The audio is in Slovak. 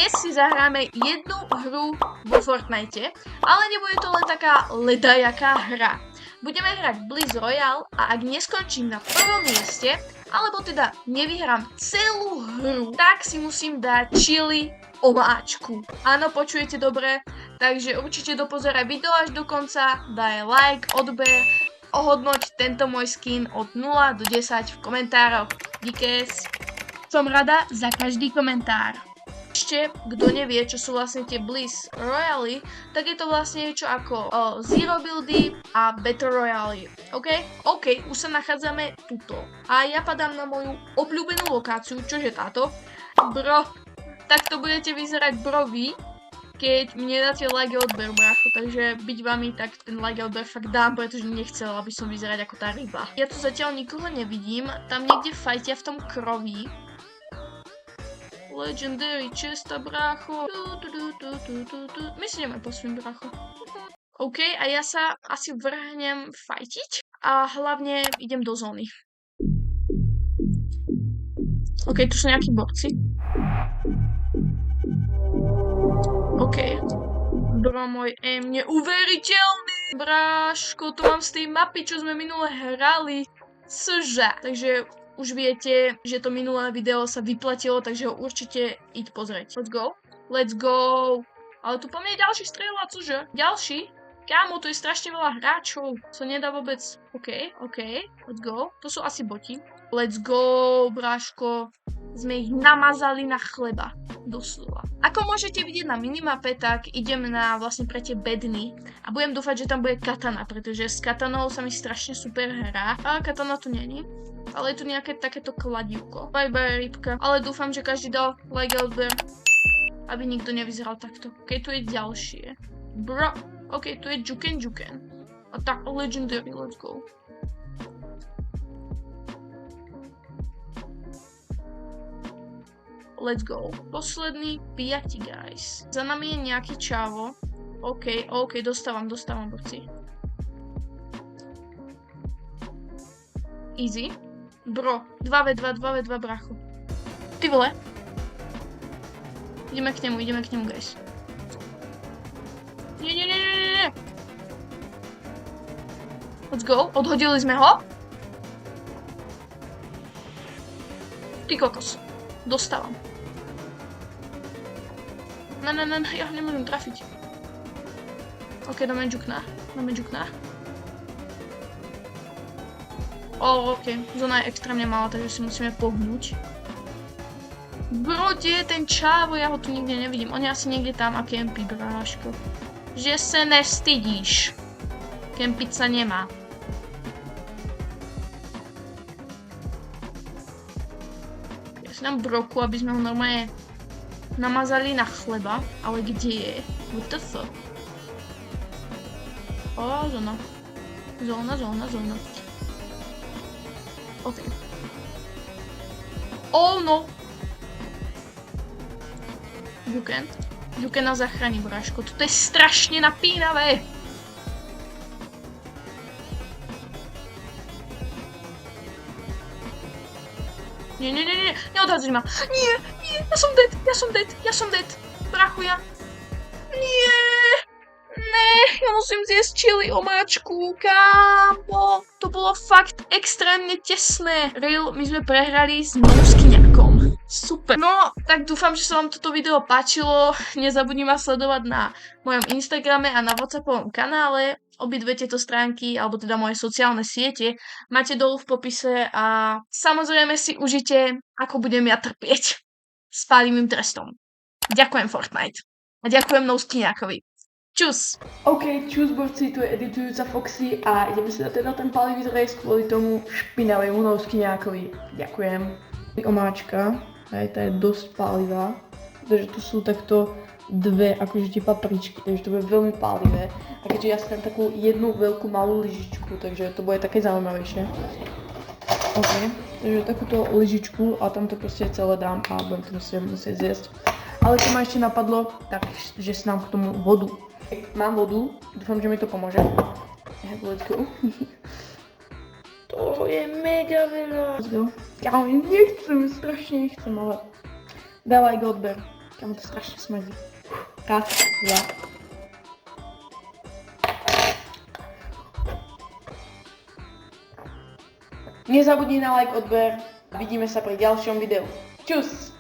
Dnes si zahráme jednu hru vo Fortnite, ale nebude to len taká ledajaká hra. Budeme hrať Blitz Royale a ak neskončím na prvom mieste, alebo teda nevyhrám celú hru, tak si musím dať chili omáčku. Áno, počujete dobre, takže určite dopozeraj video až do konca, daj like, odber, ohodnoť tento môj skin od 0 do 10 v komentároch. Díkes. Som rada za každý komentár. Ešte, kto nevie, čo sú vlastne tie Blitz Royale, tak je to vlastne niečo ako Zero Buildy a Battle Royale. OK? OK, už sa nachádzame tuto. A ja padám na moju obľúbenú lokáciu, čože táto. Bro, takto budete vyzerať bro vy, keď mi nedáte like a odber, brácho. Takže byť vami, tak ten like a odber fakt dám, pretože nechcel, aby som vyzerať ako tá ryba. Ja tu zatiaľ nikoho nevidím, tam niekde fajtia v tom kroví. Legendary česta, brácho. My si ideme posvím, brácho. OK, a ja sa asi vrhnem fajtiť a hlavne idem do zóny. OK, tu sú nejakí borci. OK. Bro, môj aim neuveriteľný. Bráško, to mám z tej mapy, čo sme minule hrali. Cože? Takže už viete, že to minulé video sa vyplatilo, takže ho určite íď pozrieť. Let's go. Let's go. Ale tu po mne je ďalší strieľa, cože? Ďalší? Kámo, tu je strašne veľa hráčov. To nedá vôbec. OK. Let's go. To sú asi boti. Let's go, bráško. Sme ich namazali na chleba. Doslova. Ako môžete vidieť na minimape, tak idem na vlastne pre tie bedny a budem dúfať, že tam bude katana, pretože s katanou sa mi strašne super hrá. A katana tu není, ale je tu nejaké takéto kladívko. Bye bye rybka. Ale dúfam, že každý dal like a odber, aby nikto nevyzeral takto. OK, tu je ďalšie. Bro, OK, tu je Juken. A tak legendary, let's go. Let's go. Posledný 5, guys. Za nami je nejaký čávo. OK, dostávam, borci. Easy. Bro, 2v2, bracho. Ty vole. Ideme k nemu, guys. Nie. Let's go. Odhodili sme ho. Ty kokos. Dostávam. Ne, ja ho nemôžem trafiť. OK, dáme džukna. OK, zóna je extrémne malá, takže si musíme pohnúť. Bro, kde je ten čávo? Ja ho tu nikde nevidím. On je asi niekde tam a kempí, bráško. Že sa nestydíš. Kempiť sa nemá. Ja si dám broku, aby sme ho normálne namazali na chleba, ale kde je? What the fuck? Zóna. OK. Oh no! Juken nás zachráni, bráško. Toto je strašne napínavé! Nie, neodhadzuj ma. Nie, ja som dead. Brachu, ja. Nie, ja musím zjesť chili omáčku, kámo. To bolo fakt extrémne tesné. Real, my sme prehrali s nouskyňakom. Super. No, tak dúfam, že sa vám toto video páčilo. Nezabudni ma sledovať na mojom Instagrame a na WhatsAppovom kanále. Obidve tieto stránky, alebo teda moje sociálne siete, máte dolu v popise a samozrejme si užite, ako budem ja trpieť s pálivým trestom. Ďakujem Fortnite. A ďakujem nouskyňákovi. Čus! OK, čus borci, tu je editujúca Foxy a ideme si dať teda ten pálivý trest kvôli tomu špinavému nouskyňákovi. Ďakujem. Omáčka, aj tá je dosť pálivá, pretože tu sú takto dve akože tie papričky, takže to bude veľmi pálivé. A keďže ja si dám takú jednu veľkú malú lyžičku, takže to bude také zaujímavejšie. OK, takže takúto lyžičku a tam to proste celé dám a budem to musieť zjesť. Ale čo ma ešte napadlo, tak že si dám k tomu vodu. Mám vodu, dúfam, že mi to pomôže. Let's go. To je mega veľa. Let's go. Ja strašne nechcem, ale dávaj go odber. Tam to strašne smrdí. Raz, dva. Nezabudni na like, odber. Vidíme sa pri ďalšom videu. Čus!